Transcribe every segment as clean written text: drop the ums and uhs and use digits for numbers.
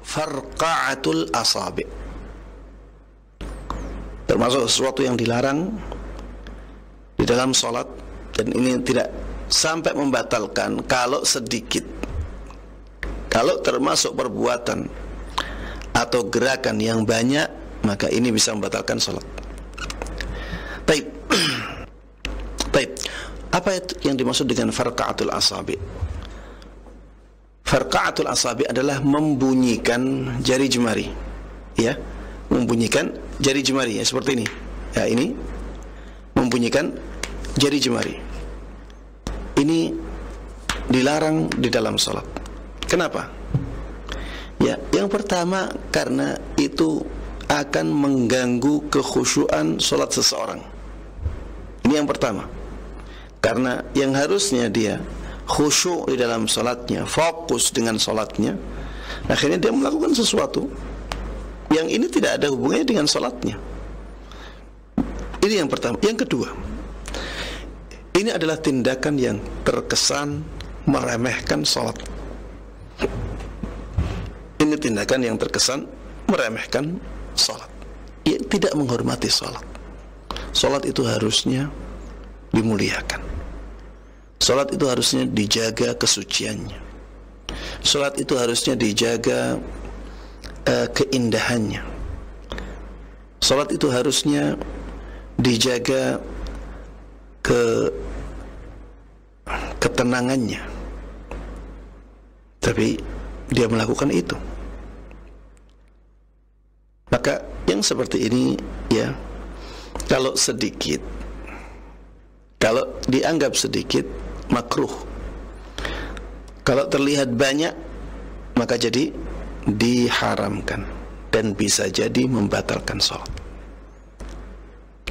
Farqa'atul asabi, termasuk sesuatu yang dilarang di dalam sholat, dan ini tidak sampai membatalkan kalau sedikit. Kalau termasuk perbuatan atau gerakan yang banyak, maka ini bisa membatalkan sholat. Baik. Baik. Apa itu yang dimaksud dengan farqa'atul asabi? Farqa'atul asabi adalah membunyikan jari jemari, ya, membunyikan jari jemari, ya, seperti ini. Ya, ini membunyikan jari jemari. Ini dilarang di dalam salat. Kenapa? Ya, yang pertama karena itu akan mengganggu kekhusyuan salat seseorang. Ini yang pertama. Karena yang harusnya dia khusyuk di dalam salatnya, fokus dengan salatnya, akhirnya dia melakukan sesuatu yang ini tidak ada hubungannya dengan salatnya. Ini yang pertama. Yang kedua, ini adalah tindakan yang terkesan meremehkan salat. Ini tindakan yang terkesan meremehkan salat. Ia tidak menghormati salat. Salat itu harusnya dimuliakan. Salat itu harusnya dijaga kesuciannya. Salat itu harusnya dijaga keindahannya. Salat itu harusnya dijaga ketenangannya. Tapi dia melakukan itu. Maka yang seperti ini, ya, kalau sedikit, kalau dianggap sedikit, makruh. Kalau terlihat banyak, maka jadi diharamkan dan bisa jadi membatalkan salat.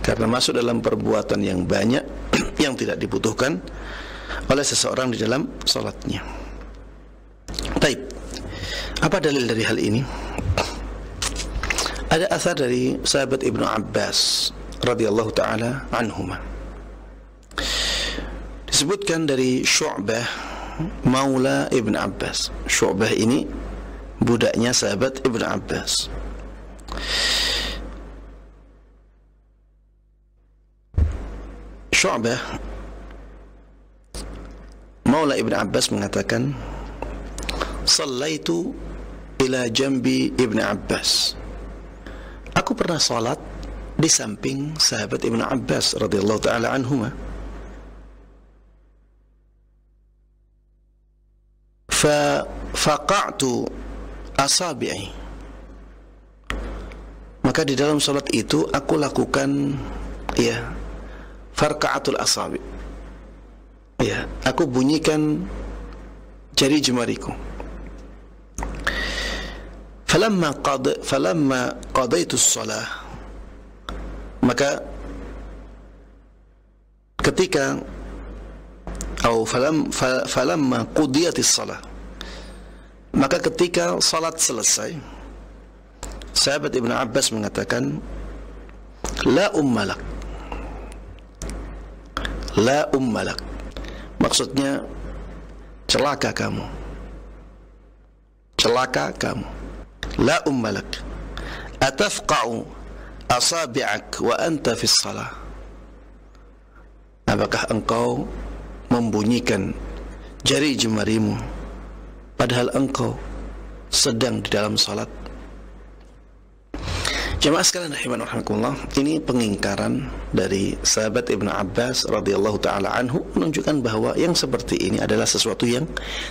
Karena masuk dalam perbuatan yang banyak yang tidak dibutuhkan oleh seseorang di dalam salatnya. Baik. Apa dalil dari hal ini? Ada asar dari sahabat Ibnu Abbas radhiyallahu taala anhuma. Disebutkan dari Syu'bah maula Ibn Abbas. Syu'bah ini budaknya sahabat Ibn Abbas. Syu'bah maula Ibn Abbas mengatakan, "Shallaitu ila jambi Ibn Abbas." Aku pernah salat di samping sahabat Ibn Abbas radhiyallahu taala anhuma. Faqa'tu asabi'i, maka di dalam salat itu aku lakukan, ya, farqa'atul asabi, ya, aku bunyikan jari jemariku. Falamma qadaitu shalah, maka ketika falamma qudiyatis shalah, maka ketika salat selesai, sahabat Ibn Abbas mengatakan, la ummalak, la ummalak, maksudnya celaka kamu, celaka kamu. La ummalak, atafqa'u asabi'ak wa anta fis salah, apakah engkau membunyikan jari jemarimu padahal engkau sedang di dalam salat? Jemaah sekalian rahimanallah, ini pengingkaran dari sahabat Ibnu Abbas radhiyallahu taala anhu, menunjukkan bahwa yang seperti ini adalah sesuatu yang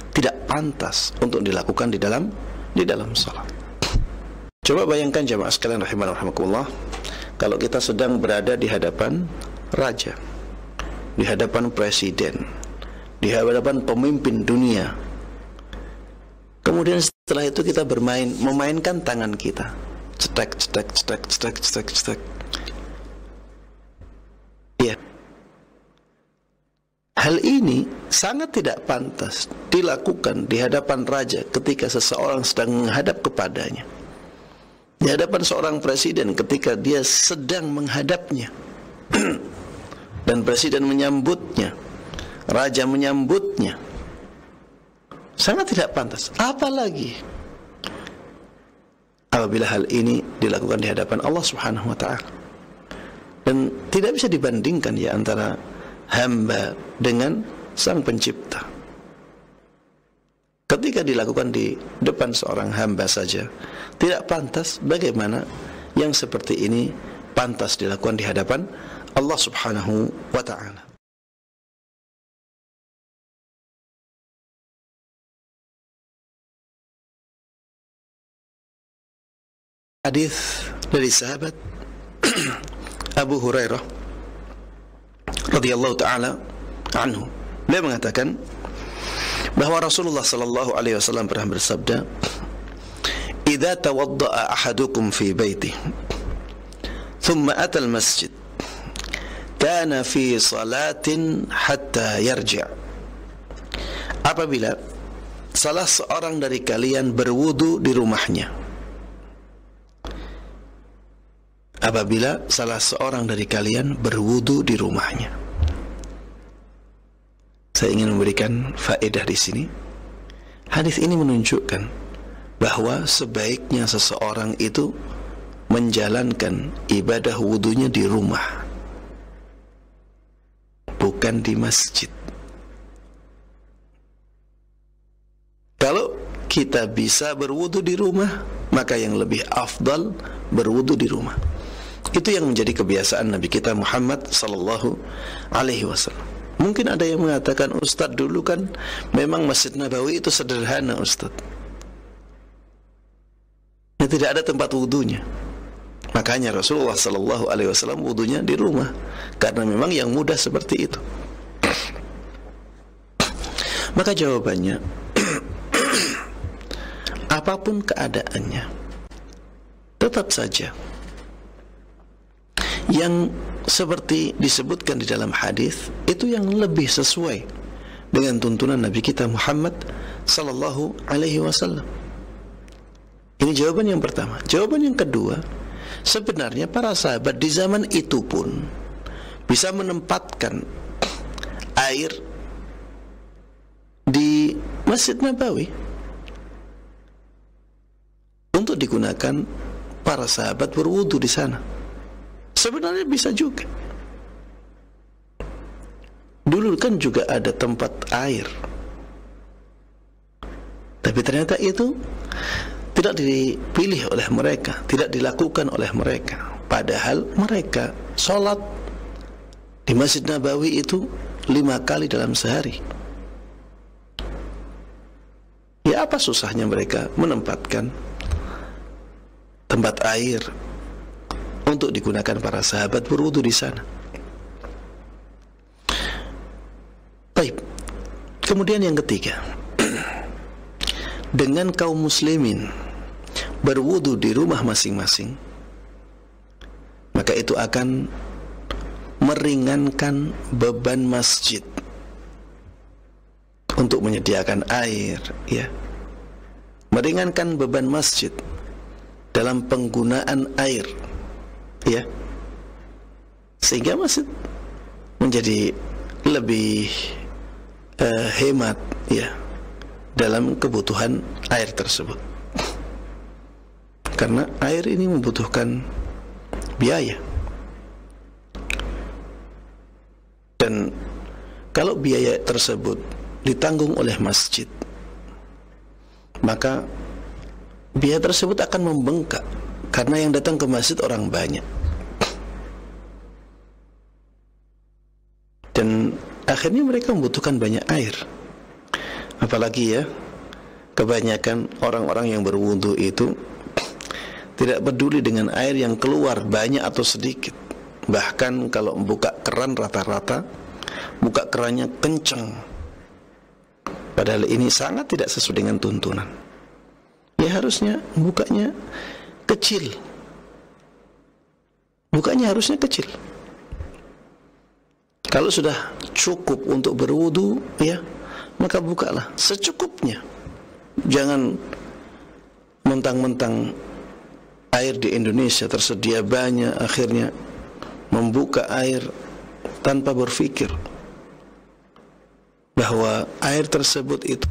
tidak pantas untuk dilakukan di dalam salat. Coba bayangkan jemaah sekalian rahimanallah, kalau kita sedang berada di hadapan raja, di hadapan presiden, di hadapan pemimpin dunia. Kemudian setelah itu kita memainkan tangan kita, cetek, cetek, cetek, cetek, cetek, cetek. Ya, hal ini sangat tidak pantas dilakukan di hadapan raja ketika seseorang sedang menghadap kepadanya, di hadapan seorang presiden ketika dia sedang menghadapnya dan presiden menyambutnya, raja menyambutnya. Sangat tidak pantas. Apalagi apabila hal ini dilakukan di hadapan Allah Subhanahu wa ta'ala. Dan tidak bisa dibandingkan ya antara hamba dengan sang pencipta. Ketika dilakukan di depan seorang hamba saja tidak pantas, bagaimana yang seperti ini pantas dilakukan di hadapan Allah Subhanahu wa ta'ala. Hadis dari sahabat Abu Hurairah radhiyallahu taala anhu, beliau mengatakan bahwa Rasulullah sallallahu alaihi wasallam pernah bersabda, "Idza tawadda'a ahadukum fi baitihi, thumma ata al-masjid, kana fi salatin hatta yarji'." Apabila salah seorang dari kalian berwudu di rumahnya, apabila salah seorang dari kalian berwudu di rumahnya. Saya ingin memberikan faedah di sini. Hadis ini menunjukkan bahwa sebaiknya seseorang itu menjalankan ibadah wudunya di rumah, bukan di masjid. Kalau kita bisa berwudu di rumah, maka yang lebih afdal berwudu di rumah. Itu yang menjadi kebiasaan Nabi kita Muhammad sallallahu alaihi wasallam. Mungkin ada yang mengatakan, Ustadz, dulu kan memang Masjid Nabawi itu sederhana, Ustadz. Ya, tidak ada tempat wudunya. Makanya Rasulullah sallallahu alaihi wasallam wudunya di rumah, karena memang yang mudah seperti itu. Maka jawabannya, apapun keadaannya, tetap saja yang seperti disebutkan di dalam hadis itu yang lebih sesuai dengan tuntunan Nabi kita Muhammad sallallahu alaihi wasallam. Ini jawaban yang pertama. Jawaban yang kedua, sebenarnya para sahabat di zaman itu pun bisa menempatkan air di Masjid Nabawi untuk digunakan para sahabat berwudu di sana. Sebenarnya bisa juga. Dulu kan juga ada tempat air, tapi ternyata itu tidak dipilih oleh mereka, tidak dilakukan oleh mereka. Padahal mereka sholat di Masjid Nabawi itu 5 kali dalam sehari. Ya, apa susahnya mereka menempatkan tempat air untuk digunakan para sahabat berwudu di sana. Baik. Kemudian yang ketiga, dengan kaum muslimin berwudu di rumah masing-masing, maka itu akan meringankan beban masjid untuk menyediakan air, ya. Meringankan beban masjid dalam penggunaan air, ya, sehingga masjid menjadi lebih hemat, ya, dalam kebutuhan air tersebut. Karena air ini membutuhkan biaya, dan kalau biaya tersebut ditanggung oleh masjid, maka biaya tersebut akan membengkak, karena yang datang ke masjid orang banyak. Dan akhirnya mereka membutuhkan banyak air. Apalagi ya, kebanyakan orang-orang yang berwudu itu tidak peduli dengan air yang keluar banyak atau sedikit. Bahkan kalau buka keran rata-rata buka kerannya kencang. Padahal ini sangat tidak sesuai dengan tuntunan. Ya, harusnya bukanya kecil. Bukanya harusnya kecil. Kalau sudah cukup untuk berwudu, ya, maka bukalah secukupnya. Jangan mentang-mentang air di Indonesia tersedia banyak, akhirnya membuka air tanpa berpikir bahwa air tersebut itu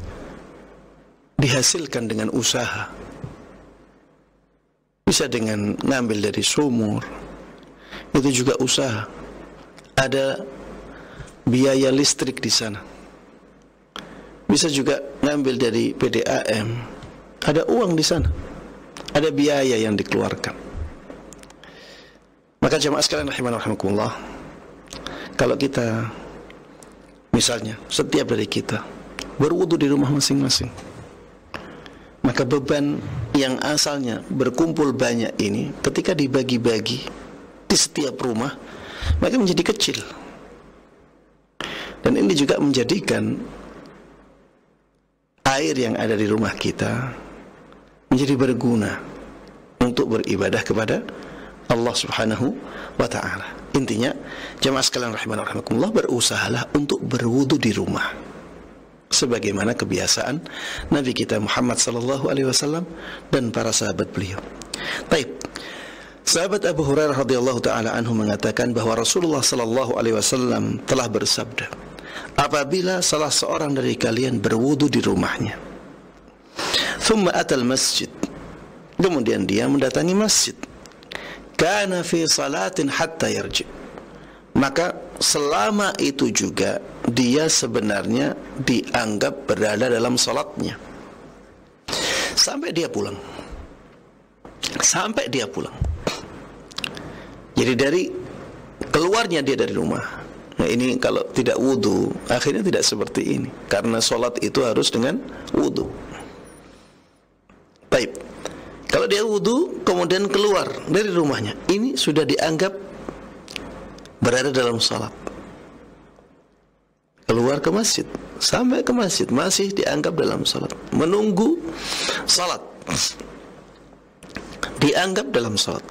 dihasilkan dengan usaha. Bisa dengan ngambil dari sumur, itu juga usaha. Ada biaya listrik di sana. Bisa juga ngambil dari PDAM, ada uang di sana, ada biaya yang dikeluarkan. Maka jemaah sekalian rahimanallah, kalau kita misalnya setiap dari kita berwudu di rumah masing-masing, maka beban yang asalnya berkumpul banyak ini ketika dibagi-bagi di setiap rumah, maka menjadi kecil. Dan ini juga menjadikan air yang ada di rumah kita menjadi berguna untuk beribadah kepada Allah Subhanahu wa ta'ala. Intinya, jemaah sekalian rahimanallah, berusahalah untuk berwudu di rumah sebagaimana kebiasaan Nabi kita Muhammad sallallahu alaihi wasallam dan para sahabat beliau. Baik. Sahabat Abu Hurairah radhiyallahu taala anhu mengatakan bahwa Rasulullah sallallahu alaihi wasallam telah bersabda, apabila salah seorang dari kalian berwudu di rumahnya, thumma atal masjid, kemudian dia mendatangi masjid, kana fi salatin hatta yarji, maka selama itu juga dia sebenarnya dianggap berada dalam salatnya sampai dia pulang. Sampai dia pulang. Jadi dari keluarnya dia dari rumah. Nah, ini kalau tidak wudu, akhirnya tidak seperti ini, karena salat itu harus dengan wudu. Baik. Kalau dia wudu kemudian keluar dari rumahnya, ini sudah dianggap berada dalam salat. Keluar ke masjid, sampai ke masjid masih dianggap dalam salat. Menunggu salat dianggap dalam salat.